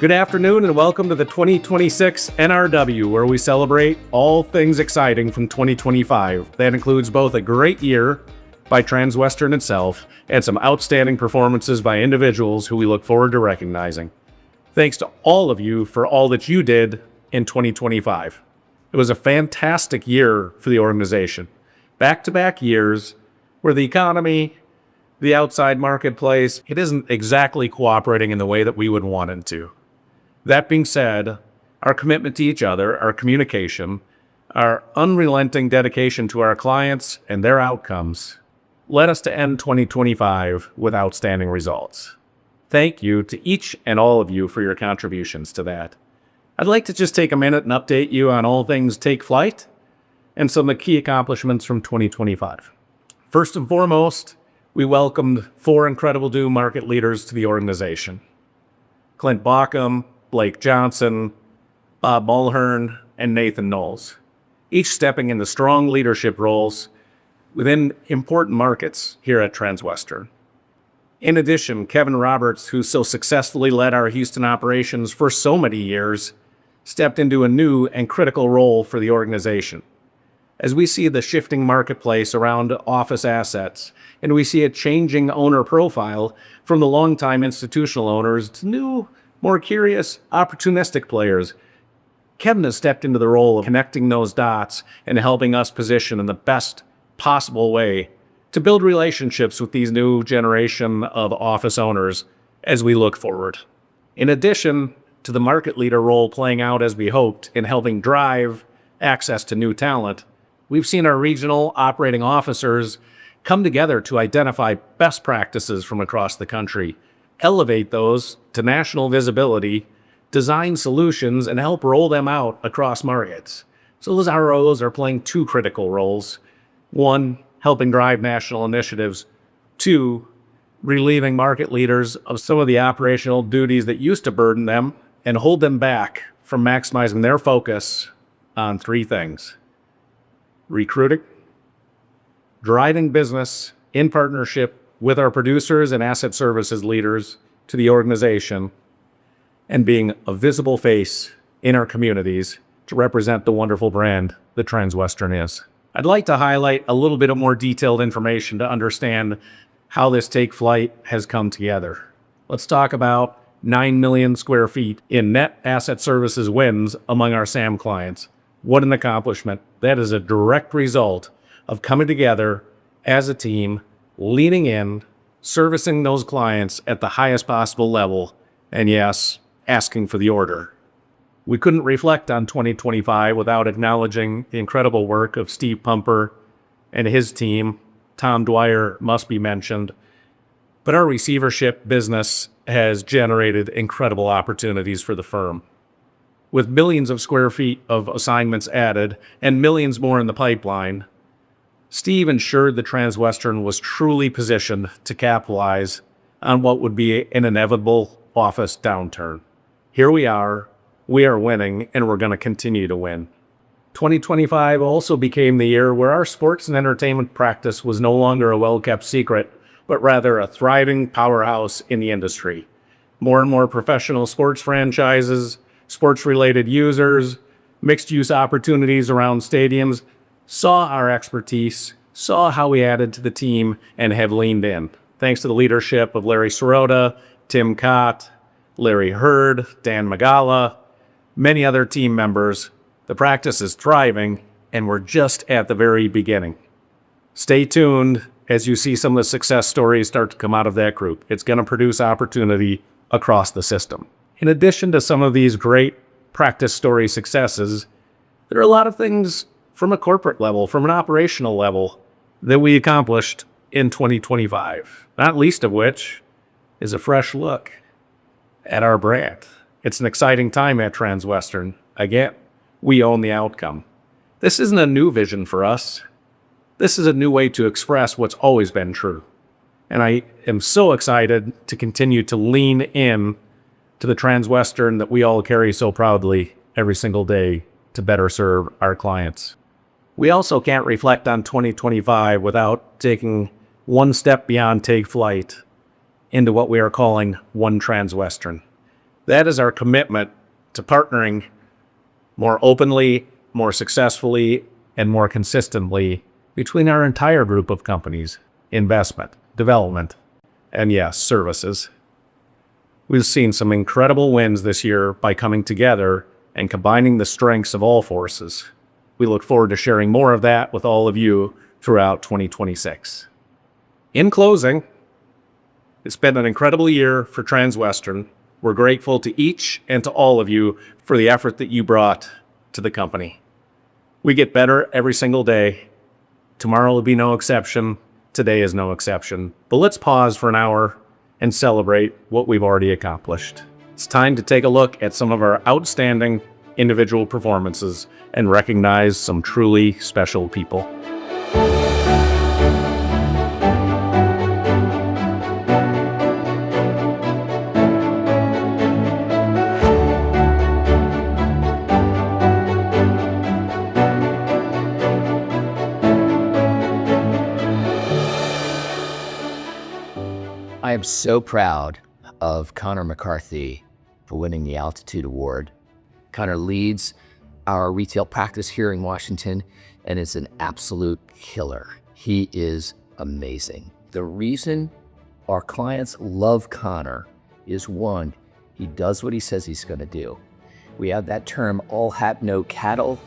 Good afternoon and welcome to the 2026 NRW, where we celebrate all things exciting from 2025. That includes both a great year by Transwestern itself and some outstanding performances by individuals who we look forward to recognizing. Thanks to all of you for all that you did in 2025. It was a fantastic year for the organization. Back-to-back years where the economy, the outside marketplace, it isn't exactly cooperating in the way that we would want it to. That being said, our commitment to each other, our communication, our unrelenting dedication to our clients and their outcomes led us to end 2025 with outstanding results. Thank you to each and all of you for your contributions to that. I'd like to just take a minute and update you on all things Take Flight and some of the key accomplishments from 2025. First and foremost, we welcomed 4 incredible new market leaders to the organization. Clint Bauckham, Blake Johnson, Bob Mulhern, and Nathan Knowles, each stepping into strong leadership roles within important markets here at Transwestern. In addition, Kevin Roberts, who so successfully led our Houston operations for so many years, stepped into a new and critical role for the organization. As we see the shifting marketplace around office assets, and we see a changing owner profile from the longtime institutional owners to new, more curious, opportunistic players, Kevin has stepped into the role of connecting those dots and helping us position in the best possible way to build relationships with these new generation of office owners as we look forward. In addition to the market leader role playing out as we hoped in helping drive access to new talent, we've seen our regional operating officers come together to identify best practices from across the country, elevate those to national visibility, design solutions, and help roll them out across markets. So those ROs are playing 2 critical roles. 1, helping drive national initiatives. 2, relieving market leaders of some of the operational duties that used to burden them and hold them back from maximizing their focus on 3 things: recruiting, driving business in partnership with our producers and asset services leaders to the organization, and being a visible face in our communities to represent the wonderful brand that Transwestern is. I'd like to highlight a little bit of more detailed information to understand how this Take Flight has come together. Let's talk about 9 million square feet in net asset services wins among our SAM clients. What an accomplishment. That is a direct result of coming together as a team, leaning in, servicing those clients at the highest possible level, and yes, asking for the order. We couldn't reflect on 2025 without acknowledging the incredible work of Steve Pumper and his team. Tom Dwyer must be mentioned. But our receivership business has generated incredible opportunities for the firm. With millions of square feet of assignments added and millions more in the pipeline, Steve ensured that Transwestern was truly positioned to capitalize on what would be an inevitable office downturn. Here we are winning, and we're going to continue to win. 2025 also became the year where our sports and entertainment practice was no longer a well-kept secret, but rather a thriving powerhouse in the industry. More and more professional sports franchises, sports-related users, mixed-use opportunities around stadiums saw our expertise, saw how we added to the team, and have leaned in. Thanks to the leadership of Larry Sirota, Tim Cott, Larry Hurd, Dan Magala, many other team members, the practice is thriving, and we're just at the very beginning. Stay tuned as you see some of the success stories start to come out of that group. It's going to produce opportunity across the system. In addition to some of these great practice story successes, there are a lot of things from a corporate level, from an operational level, that we accomplished in 2025, not least of which is a fresh look at our brand. It's an exciting time at Transwestern. Again, we own the outcome. This isn't a new vision for us. This is a new way to express what's always been true. And I am so excited to continue to lean in to the Transwestern that we all carry so proudly every single day to better serve our clients. We also can't reflect on 2025 without taking one step beyond Take Flight into what we are calling One Transwestern. That is our commitment to partnering more openly, more successfully, and more consistently between our entire group of companies: investment, development, and yes, services. We've seen some incredible wins this year by coming together and combining the strengths of all forces. We look forward to sharing more of that with all of you throughout 2026. In closing, it's been an incredible year for Transwestern. We're grateful to each and to all of you for the effort that you brought to the company. We get better every single day. Tomorrow will be no exception. Today is no exception. But let's pause for an hour and celebrate what we've already accomplished. It's time to take a look at some of our outstanding individual performances and recognize some truly special people. I am so proud of Connor McCarthy for winning the Altitude Award. Connor leads our retail practice here in Washington and is an absolute killer. He is amazing. The reason our clients love Connor is, one, he does what he says he's going to do. We have that term, all hat, no cattle.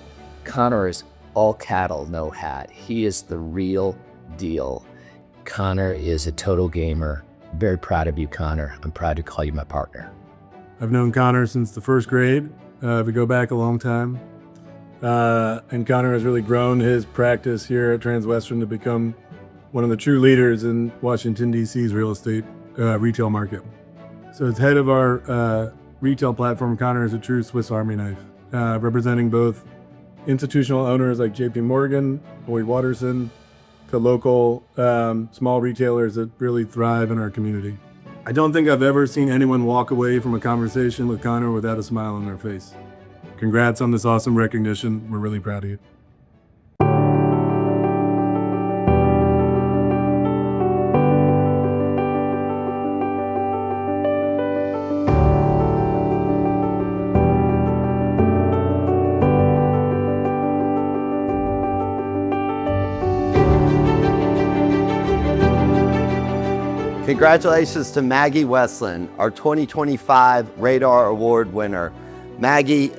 Connor is all cattle, no hat. He is the real deal. Connor is a total gamer. Very proud of you, Connor. I'm proud to call you my partner. I've known Connor since the first grade. We go back a long time. And Connor has really grown his practice here at Transwestern to become one of the true leaders in Washington, D.C.'s real estate retail market. So as head of our retail platform, Connor is a true Swiss Army knife, representing both institutional owners like J.P. Morgan, Boyd Watterson, to local small retailers that really thrive in our community. I don't think I've ever seen anyone walk away from a conversation with Connor without a smile on their face. Congrats on this awesome recognition. We're really proud of you. Congratulations to Maggie Westland, our 2025 Radar Award winner. Maggie,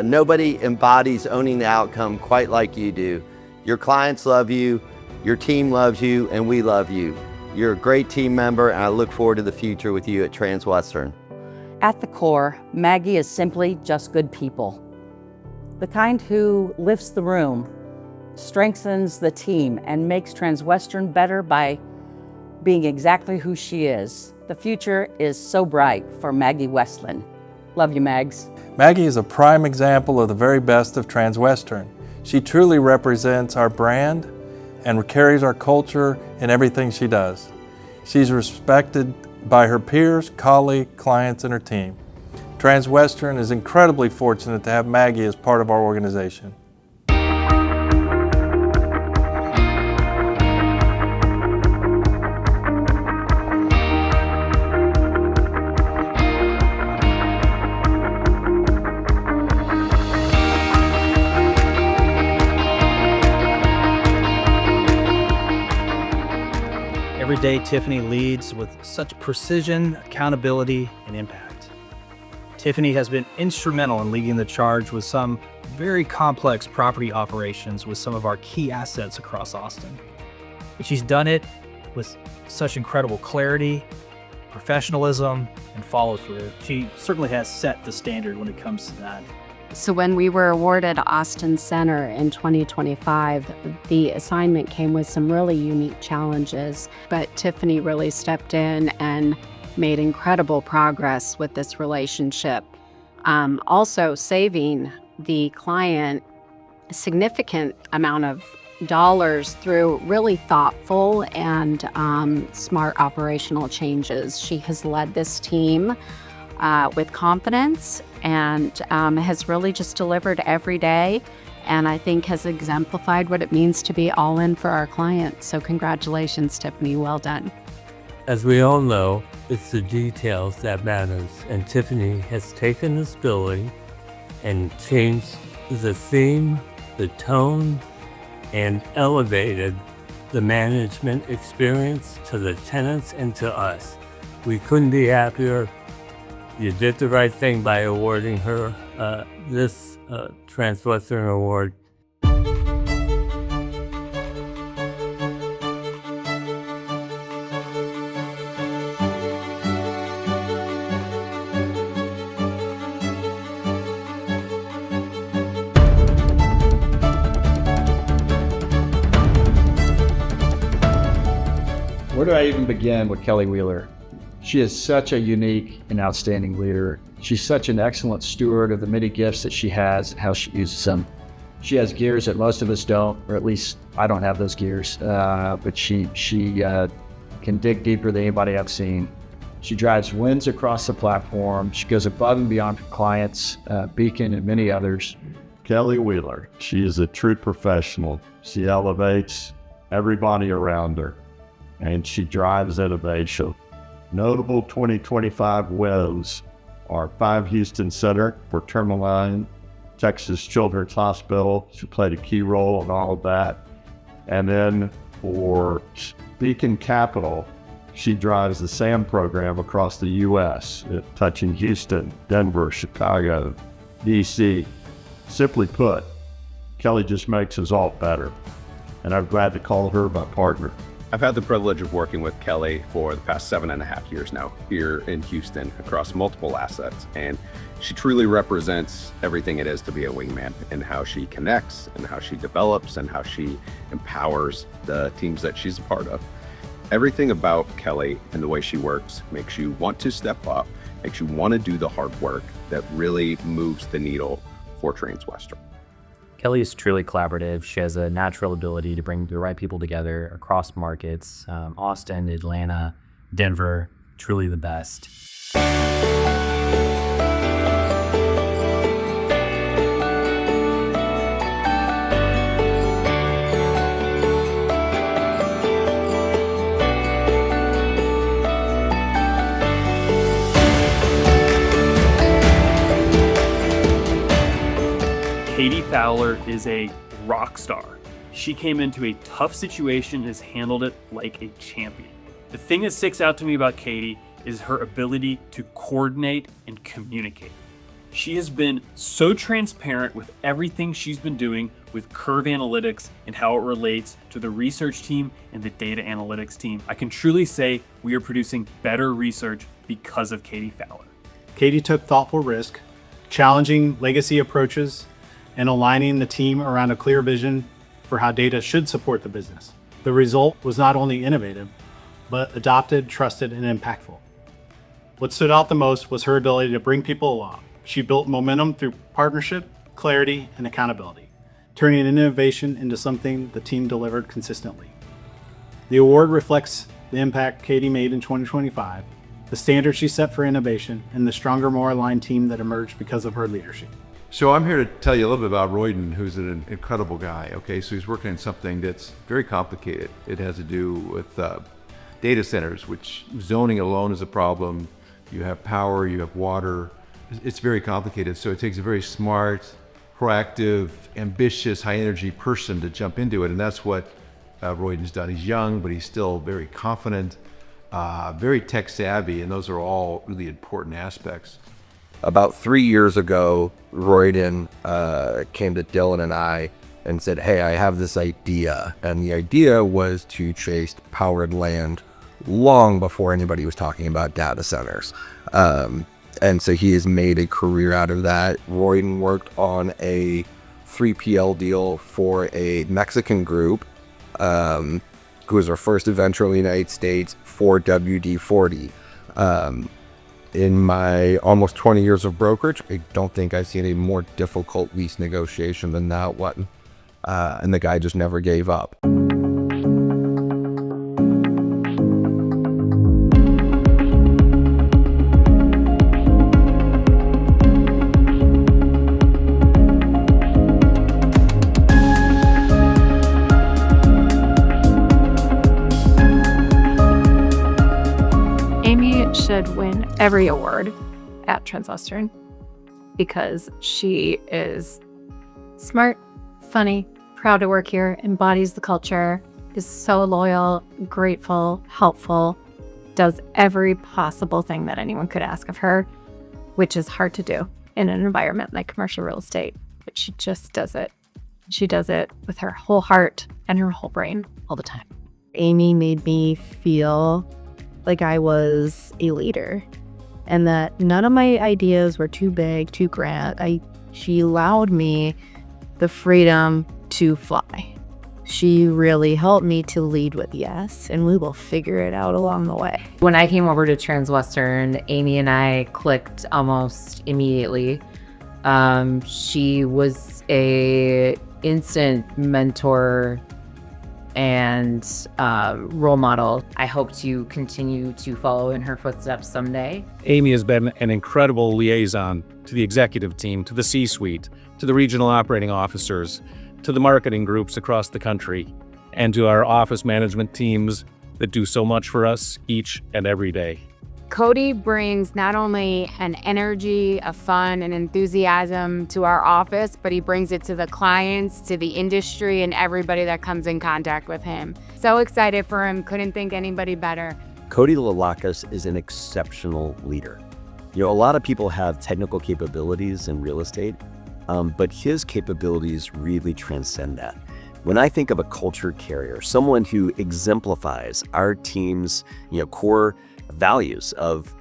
nobody embodies owning the outcome quite like you do. Your clients love you, your team loves you, and we love you. You're a great team member, and I look forward to the future with you at Transwestern. At the core, Maggie is simply just good people. The kind who lifts the room, strengthens the team, and makes Transwestern better by being exactly who she is. The future is so bright for Maggie Westland. Love you, Mags. Maggie is a prime example of the very best of Transwestern. She truly represents our brand and carries our culture in everything she does. She's respected by her peers, colleagues, clients, and her team. Transwestern is incredibly fortunate to have Maggie as part of our organization. Every day, Tiffany leads with such precision, accountability, and impact. Tiffany has been instrumental in leading the charge with some very complex property operations with some of our key assets across Austin. But she's done it with such incredible clarity, professionalism, and follow-through. She certainly has set the standard when it comes to that. So when we were awarded Austin Center in 2025, the assignment came with some really unique challenges, but Tiffany really stepped in and made incredible progress with this relationship. Also saving the client a significant amount of dollars through really thoughtful and smart operational changes. She has led this team with confidence and has really just delivered every day, and I think has exemplified what it means to be all in for our clients. So congratulations, Tiffany, well done. As we all know, it's the details that matters. And Tiffany has taken this building and changed the theme, the tone, and elevated the management experience to the tenants and to us. We couldn't be happier. You did the right thing by awarding her this Transwestern Award. Where do I even begin with Kelly Wheeler? She is such a unique and outstanding leader. She's such an excellent steward of the many gifts that she has and how she uses them. She has gears that most of us don't, or at least I don't have those gears, but she can dig deeper than anybody I've seen. She drives wins across the platform. She goes above and beyond for clients, Beacon and many others. Kelly Wheeler, she is a true professional. She elevates everybody around her, and she drives innovation. Notable 2025 wins are 5 Houston Center for Tourmaline, Texas Children's Hospital. She played a key role in all of that. And then for Beacon Capital, she drives the SAM program across the U.S., touching Houston, Denver, Chicago, D.C. Simply put, Kelly just makes us all better, and I'm glad to call her my partner. I've had the privilege of working with Kelly for the past 7.5 years now here in Houston across multiple assets, and she truly represents everything it is to be a wingman, and how she connects and how she develops and how she empowers the teams that she's a part of. Everything about Kelly and the way she works makes you want to step up, makes you want to do the hard work that really moves the needle for Transwestern. Kelly is truly collaborative. She has a natural ability to bring the right people together across markets. Austin, Atlanta, Denver, truly the best. Katie Fowler is a rock star. She came into a tough situation and has handled it like a champion. The thing that sticks out to me about Katie is her ability to coordinate and communicate. She has been so transparent with everything she's been doing with Curve Analytics and how it relates to the research team and the data analytics team. I can truly say we are producing better research because of Katie Fowler. Katie took thoughtful risk, challenging legacy approaches, and aligning the team around a clear vision for how data should support the business. The result was not only innovative, but adopted, trusted, and impactful. What stood out the most was her ability to bring people along. She built momentum through partnership, clarity, and accountability, turning innovation into something the team delivered consistently. The award reflects the impact Katie made in 2025, the standard she set for innovation, and the stronger, more aligned team that emerged because of her leadership. So I'm here to tell you a little bit about Royden, who's an incredible guy. Okay, so he's working on something that's very complicated. It has to do with data centers, which zoning alone is a problem. You have power, you have water. It's very complicated. So it takes a very smart, proactive, ambitious, high energy person to jump into it. And that's what Royden's done. He's young, but he's still very confident, very tech savvy. And those are all really important aspects. About 3 years ago, Royden came to Dylan and I and said, hey, I have this idea. And the idea was to chase powered land long before anybody was talking about data centers. And so he has made a career out of that. Royden worked on a 3PL deal for a Mexican group, who was our first venture in the United States for WD-40. In my almost 20 years of brokerage, I don't think I've seen a more difficult lease negotiation than that one. And the guy just never gave up. win every award at Transwestern because she is smart, funny, proud to work here, embodies the culture, is so loyal, grateful, helpful, does every possible thing that anyone could ask of her, which is hard to do in an environment like commercial real estate. But she just does it. She does it with her whole heart and her whole brain all the time. Amy made me feel like I was a leader and that none of my ideas were too big, too grand. She allowed me the freedom to fly. She really helped me to lead with yes, and we will figure it out along the way. When I came over to Transwestern, Amy and I clicked almost immediately. She was a instant mentor and role model. I hope to continue to follow in her footsteps someday. Amy has been an incredible liaison to the executive team, to the C-suite, to the regional operating officers, to the marketing groups across the country, and to our office management teams that do so much for us each and every day. Cody brings not only an energy, a fun, and enthusiasm to our office, but he brings it to the clients, to the industry, and everybody that comes in contact with him. So excited for him, couldn't think anybody better. Cody Lalakis is an exceptional leader. A lot of people have technical capabilities in real estate, but his capabilities really transcend that. When I think of a culture carrier, someone who exemplifies our team's core values of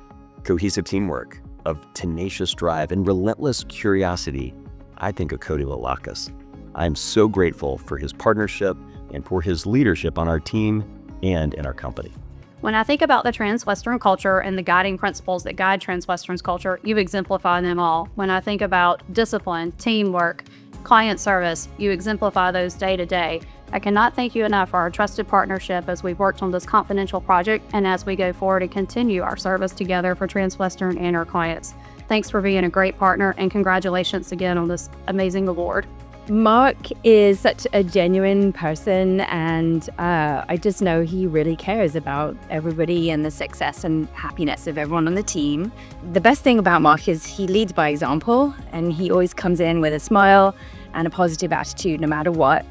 cohesive teamwork, of tenacious drive, and relentless curiosity, I think of Cody Lalakis. I'm so grateful for his partnership and for his leadership on our team and in our company. When I think about the Transwestern culture and the guiding principles that guide Transwestern's culture, you exemplify them all. When I think about discipline, teamwork, client service, you exemplify those day to day. I cannot thank you enough for our trusted partnership as we've worked on this confidential project and as we go forward and continue our service together for Transwestern and our clients. Thanks for being a great partner, and congratulations again on this amazing award. Mark is such a genuine person, and I just know he really cares about everybody and the success and happiness of everyone on the team. The best thing about Mark is he leads by example, and he always comes in with a smile and a positive attitude no matter what.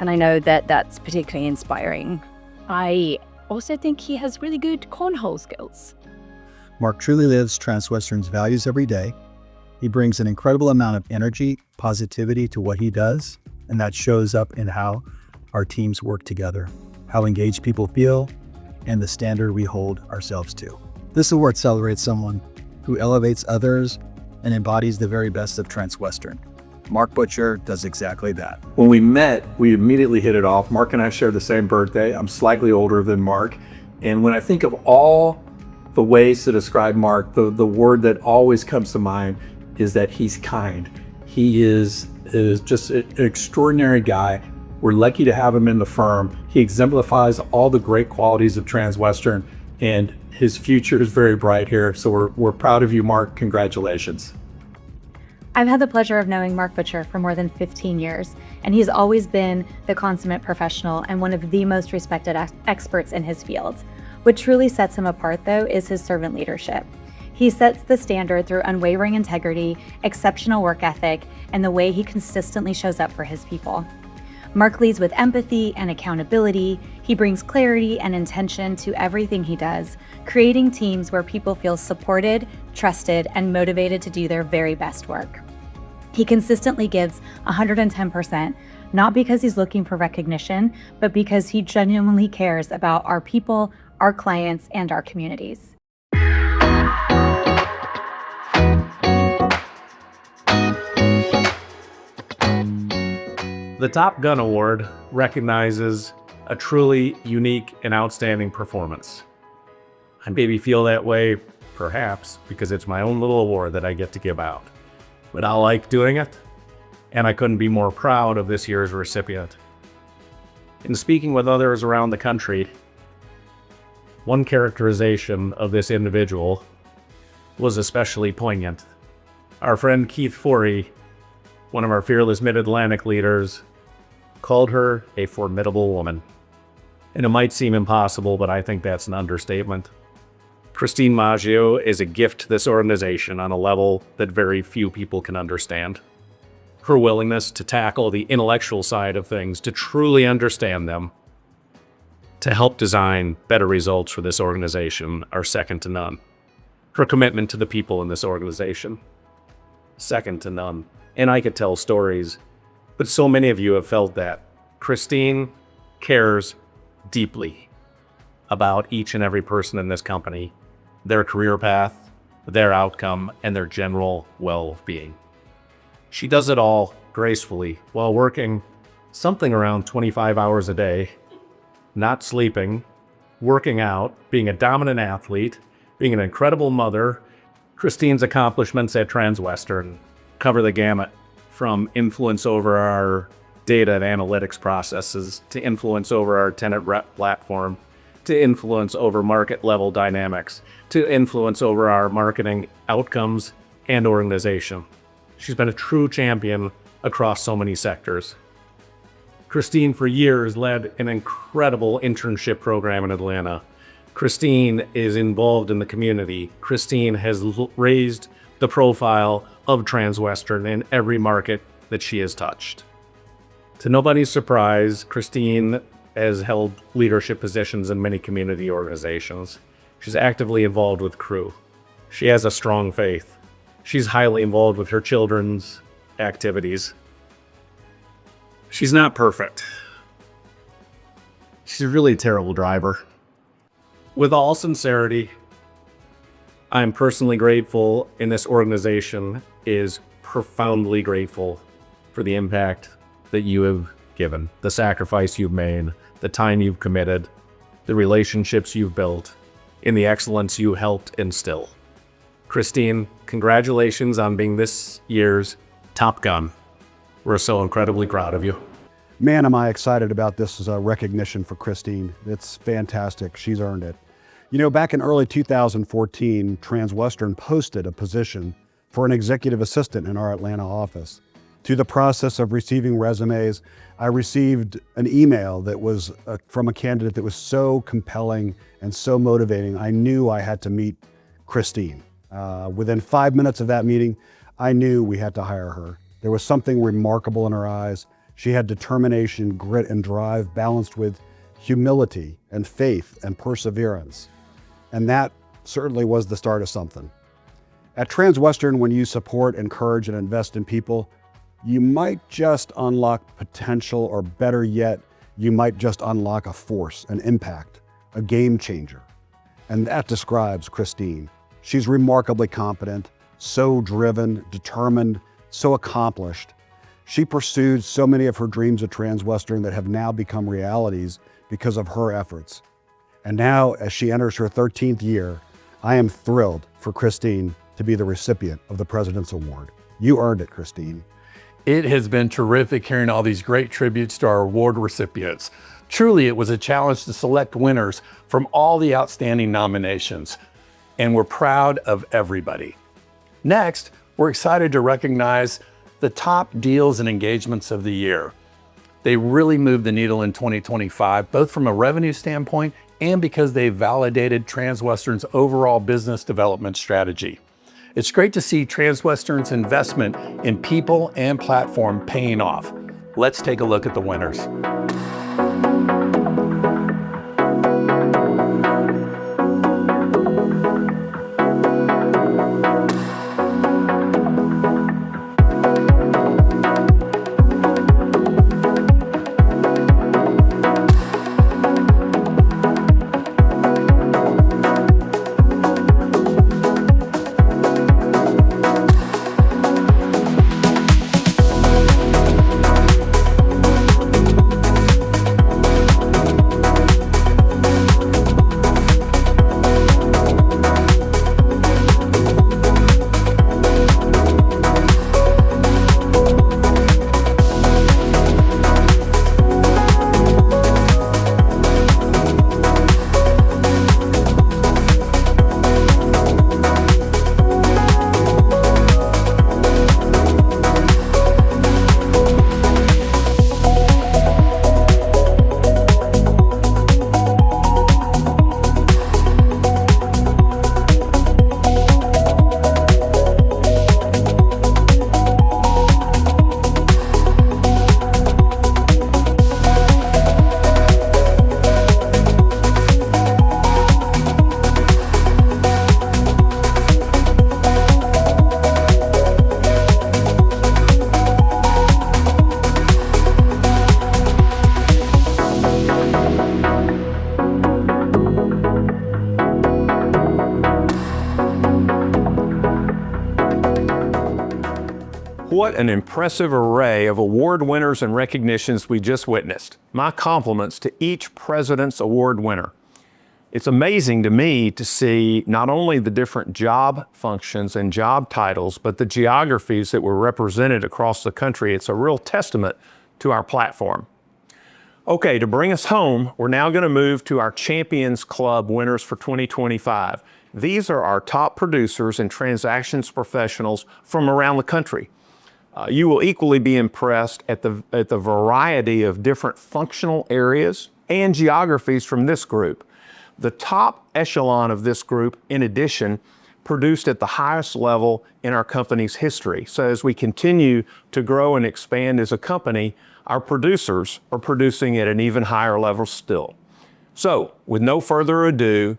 And I know that that's particularly inspiring. I also think he has really good cornhole skills. Mark truly lives Transwestern's values every day. He brings an incredible amount of energy, positivity to what he does, and that shows up in how our teams work together, how engaged people feel, and the standard we hold ourselves to. This award celebrates someone who elevates others and embodies the very best of Transwestern. Mark Butcher does exactly that. When we met, we immediately hit it off. Mark and I share the same birthday. I'm slightly older than Mark. And when I think of all the ways to describe Mark, the word that always comes to mind is that he's kind. He is just an extraordinary guy. We're lucky to have him in the firm. He exemplifies all the great qualities of Transwestern, and his future is very bright here. So we're proud of you, Mark. Congratulations. I've had the pleasure of knowing Mark Butcher for more than 15 years, and he's always been the consummate professional and one of the most respected experts in his field. What truly sets him apart, though, is his servant leadership. He sets the standard through unwavering integrity, exceptional work ethic, and the way he consistently shows up for his people. Mark leads with empathy and accountability. He brings clarity and intention to everything he does, creating teams where people feel supported, trusted, and motivated to do their very best work. He consistently gives 110%, not because he's looking for recognition, but because he genuinely cares about our people, our clients, and our communities. The Top Gun Award recognizes a truly unique and outstanding performance. I maybe feel that way, perhaps, because it's my own little award that I get to give out. But I like doing it, and I couldn't be more proud of this year's recipient. In speaking with others around the country, one characterization of this individual was especially poignant. Our friend Keith Forey, one of our fearless Mid-Atlantic leaders, called her a formidable woman. And it might seem impossible, but I think that's an understatement. Christine Maggio is a gift to this organization on a level that very few people can understand. Her willingness to tackle the intellectual side of things, to truly understand them, to help design better results for this organization are second to none. Her commitment to the people in this organization, second to none. And I could tell stories, but so many of you have felt that. Christine cares deeply about each and every person in this company, their career path, their outcome, and their general well-being. She does it all gracefully while working something around 25 hours a day, not sleeping, working out, being a dominant athlete, being an incredible mother. Christine's accomplishments at Transwestern cover the gamut, from influence over our data and analytics processes, to influence over our tenant rep platform, to influence over market level dynamics, to influence over our marketing outcomes and organization. She's been a true champion across so many sectors. Christine, for years, led an incredible internship program in Atlanta. Christine is involved in the community. Christine has raised the profile of Transwestern in every market that she has touched. To nobody's surprise, Christine has held leadership positions in many community organizations. She's actively involved with Crew. She has a strong faith. She's highly involved with her children's activities. She's not perfect. She's a really terrible driver. With all sincerity, I'm personally grateful, and this organization is profoundly grateful for the impact that you have given, the sacrifice you've made, the time you've committed, the relationships you've built, and the excellence you helped instill. Christine, congratulations on being this year's Top Gun. We're so incredibly proud of you. Man, am I excited about this as a recognition for Christine. It's fantastic. She's earned it. You know, back in early 2014, Transwestern posted a position for an executive assistant in our Atlanta office. Through the process of receiving resumes, I received an email that was from a candidate that was so compelling and so motivating. I knew I had to meet Christine. Within 5 minutes of that meeting, I knew we had to hire her. There was something remarkable in her eyes. She had determination, grit, and drive balanced with humility and faith and perseverance. And that certainly was the start of something. At Transwestern, when you support, encourage, and invest in people, you might just unlock potential, or better yet, you might just unlock a force, an impact, a game changer. And that describes Christine. She's remarkably competent, so driven, determined, so accomplished. She pursued so many of her dreams at Transwestern that have now become realities because of her efforts. And now, as she enters her 13th year, I am thrilled for Christine to be the recipient of the President's Award. You earned it, Christine. It has been terrific hearing all these great tributes to our award recipients. Truly, it was a challenge to select winners from all the outstanding nominations, and we're proud of everybody. Next, we're excited to recognize the top deals and engagements of the year. They really moved the needle in 2025, both from a revenue standpoint and because they validated Transwestern's overall business development strategy. It's great to see Transwestern's investment in people and platform paying off. Let's take a look at the winners. What an impressive array of award winners and recognitions we just witnessed. My compliments to each President's Award winner. It's amazing to me to see not only the different job functions and job titles, but the geographies that were represented across the country. It's a real testament to our platform. Okay, to bring us home, we're now going to move to our Champions Club winners for 2025. These are our top producers and transactions professionals from around the country. You will equally be impressed at the variety of different functional areas and geographies from this group. The top echelon of this group, in addition, produced at the highest level in our company's history. So as we continue to grow and expand as a company, our producers are producing at an even higher level still. So with no further ado,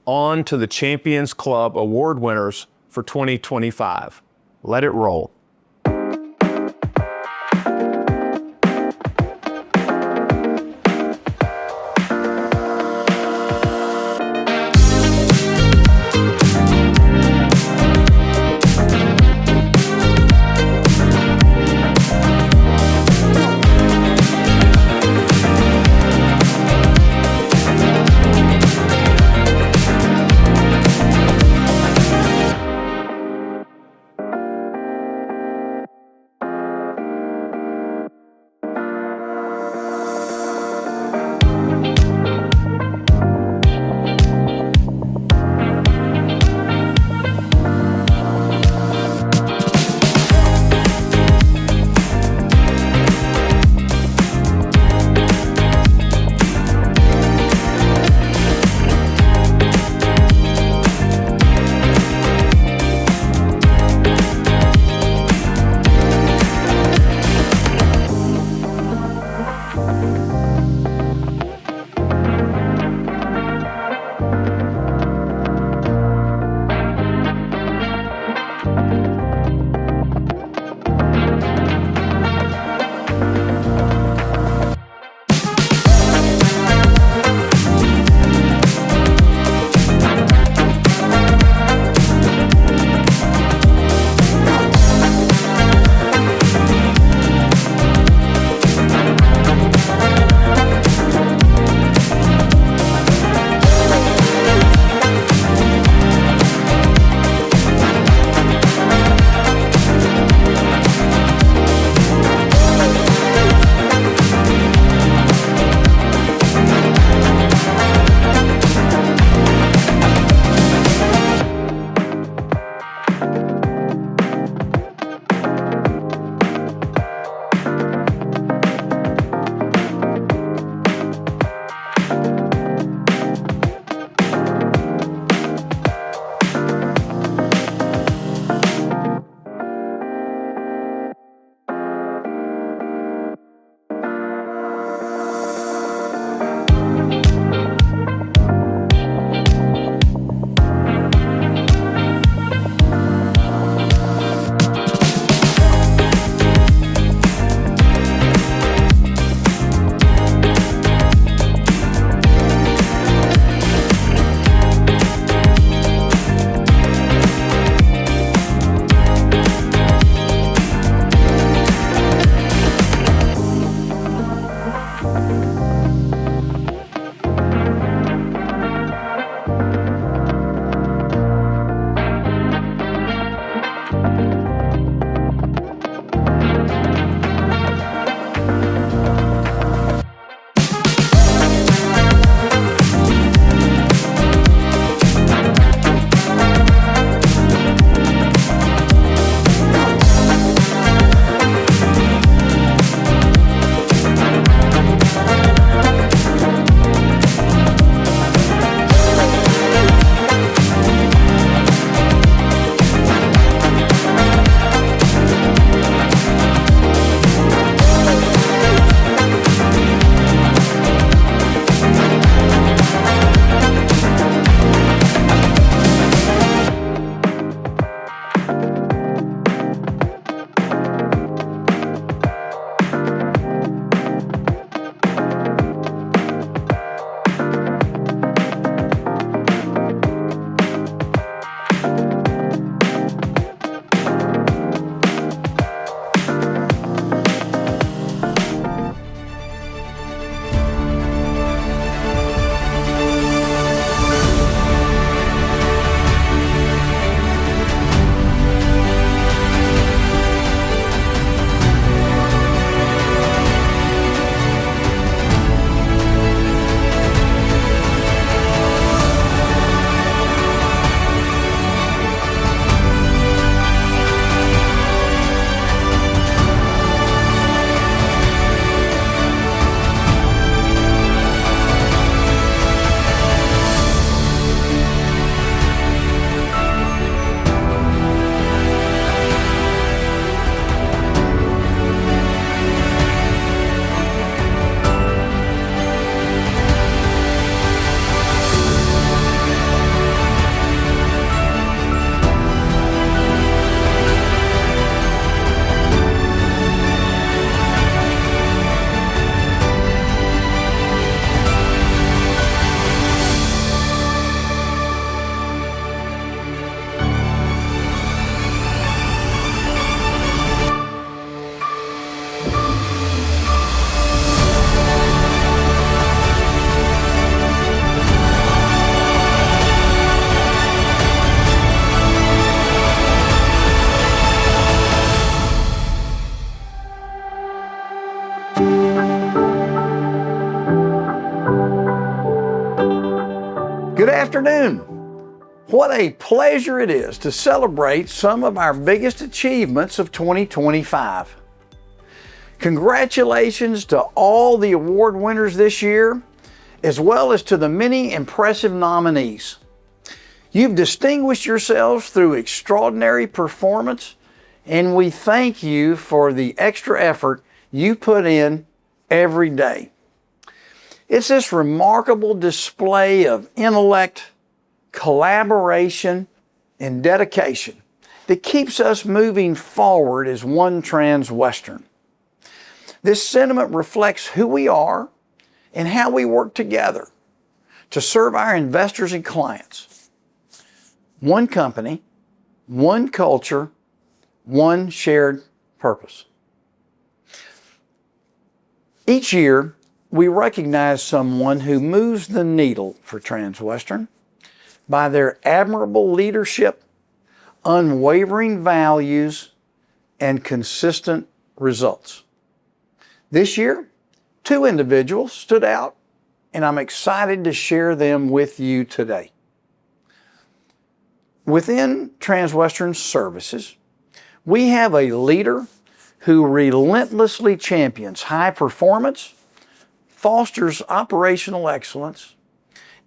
on to the Champions Club Award winners for 2025. Let it roll. Good afternoon. What a pleasure it is to celebrate some of our biggest achievements of 2025. Congratulations to all the award winners this year, as well as to the many impressive nominees. You've distinguished yourselves through extraordinary performance, and we thank you for the extra effort you put in every day. It's this remarkable display of intellect, collaboration, and dedication that keeps us moving forward as one Transwestern. This sentiment reflects who we are and how we work together to serve our investors and clients. One company, one culture, one shared purpose. Each year, we recognize someone who moves the needle for Transwestern by their admirable leadership, unwavering values, and consistent results. This year, 2 individuals stood out, and I'm excited to share them with you today. Within Transwestern Services, we have a leader who relentlessly champions high performance, fosters operational excellence,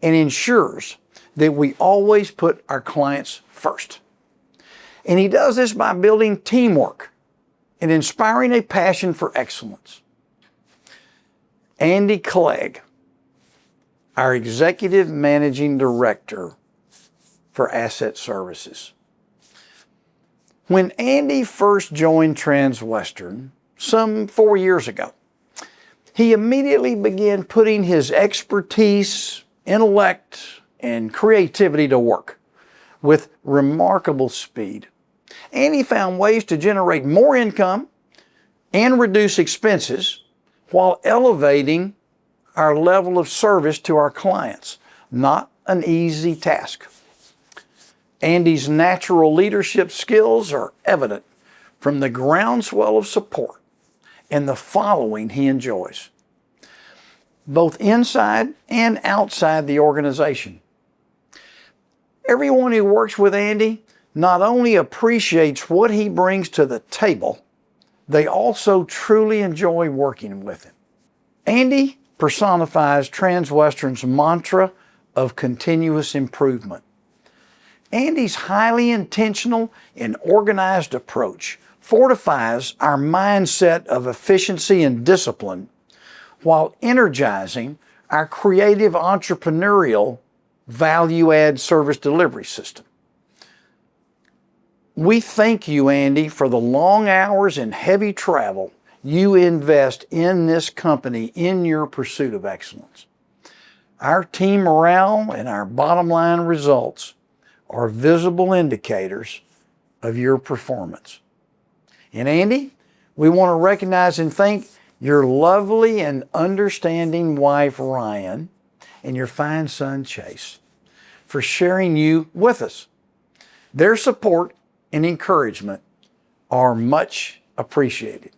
and ensures that we always put our clients first. And he does this by building teamwork and inspiring a passion for excellence. Andy Clegg, our Executive Managing Director for Asset Services. When Andy first joined Transwestern some 4 years ago, he immediately began putting his expertise, intellect, and creativity to work with remarkable speed. Andy found ways to generate more income and reduce expenses while elevating our level of service to our clients. Not an easy task. Andy's natural leadership skills are evident from the groundswell of support and the following he enjoys, both inside and outside the organization. Everyone who works with Andy not only appreciates what he brings to the table, they also truly enjoy working with him. Andy personifies Transwestern's mantra of continuous improvement. Andy's highly intentional and organized approach fortifies our mindset of efficiency and discipline while energizing our creative entrepreneurial value-add service delivery system. We thank you, Andy, for the long hours and heavy travel you invest in this company in your pursuit of excellence. Our team morale and our bottom line results are visible indicators of your performance. And Andy, we want to recognize and thank your lovely and understanding wife, Ryan, and your fine son, Chase, for sharing you with us. Their support and encouragement are much appreciated.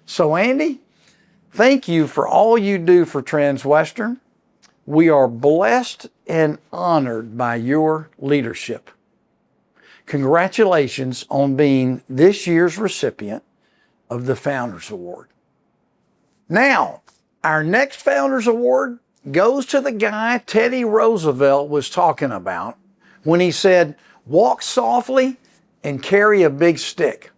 So Andy, thank you for all you do for Transwestern. We are blessed and honored by your leadership. Congratulations on being this year's recipient of the Founders Award. Now, our next Founders Award goes to the guy Teddy Roosevelt was talking about when he said, "Walk softly and carry a big stick."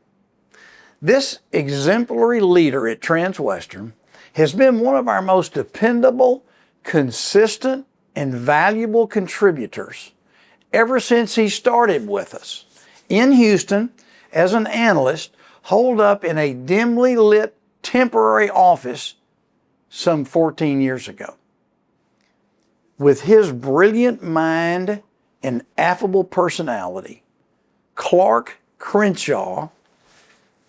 This exemplary leader at Transwestern has been one of our most dependable, consistent, and valuable contributors ever since he started with us in Houston as an analyst, holed up in a dimly lit temporary office some 14 years ago. With his brilliant mind and affable personality, Clark Crenshaw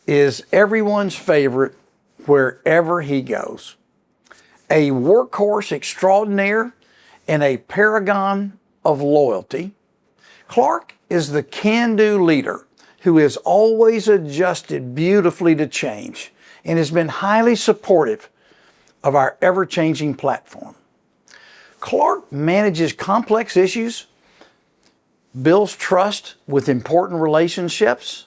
is everyone's favorite wherever he goes. A workhorse extraordinaire and a paragon of loyalty, Clark is the can-do leader who is always adjusted beautifully to change and has been highly supportive of our ever-changing platform. Clark manages complex issues, builds trust with important relationships,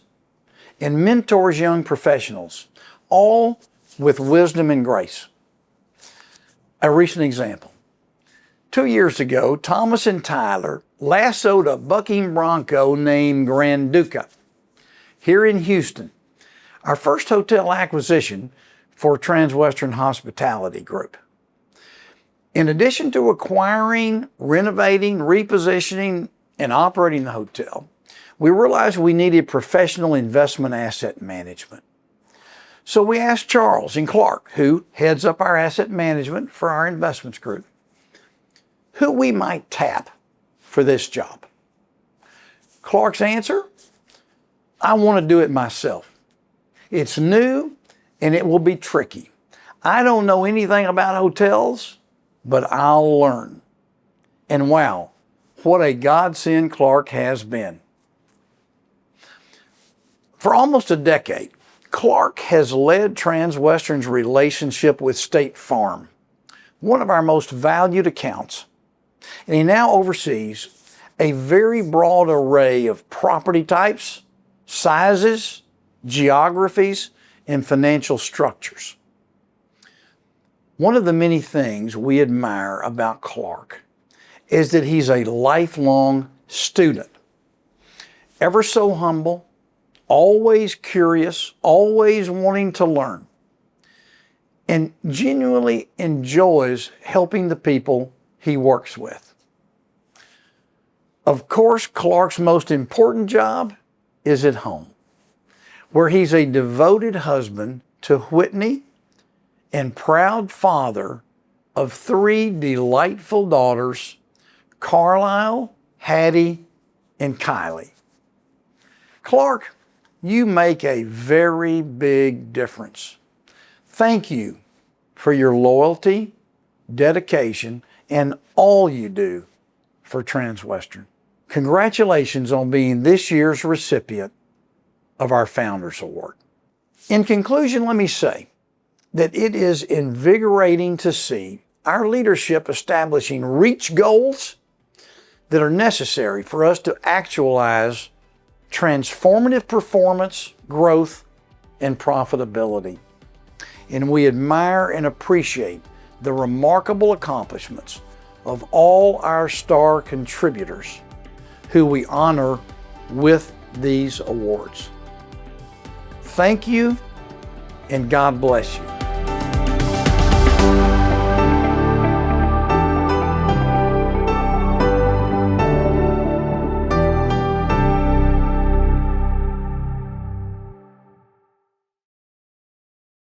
and mentors young professionals, all with wisdom and grace. A recent example. 2 years ago, Thomas and Tyler lassoed a bucking bronco named Granduca here in Houston, our first hotel acquisition for Transwestern Hospitality Group. In addition to acquiring, renovating, repositioning, and operating the hotel, we realized we needed professional investment asset management. So we asked Charles and Clark, who heads up our asset management for our investments group, who we might tap for this job. Clark's answer, I want to do it myself. It's new and it will be tricky. I don't know anything about hotels, but I'll learn. And wow, what a godsend Clark has been. For almost a decade, Clark has led Transwestern's relationship with State Farm, one of our most valued accounts, and he now oversees a very broad array of property types, sizes, geographies, and financial structures. One of the many things we admire about Clark is that he's a lifelong student, ever so humble, always curious, always wanting to learn, and genuinely enjoys helping the people he works with. Of course, Clark's most important job is at home, where he's a devoted husband to Whitney and proud father of 3 delightful daughters, Carlisle, Hattie, and Kylie. Clark, you make a very big difference. Thank you for your loyalty, dedication, and all you do for Transwestern. Congratulations on being this year's recipient of our Founders Award. In conclusion, let me say that it is invigorating to see our leadership establishing reach goals that are necessary for us to actualize transformative performance, growth, and profitability. And we admire and appreciate the remarkable accomplishments of all our star contributors who we honor with these awards. Thank you, and God bless you.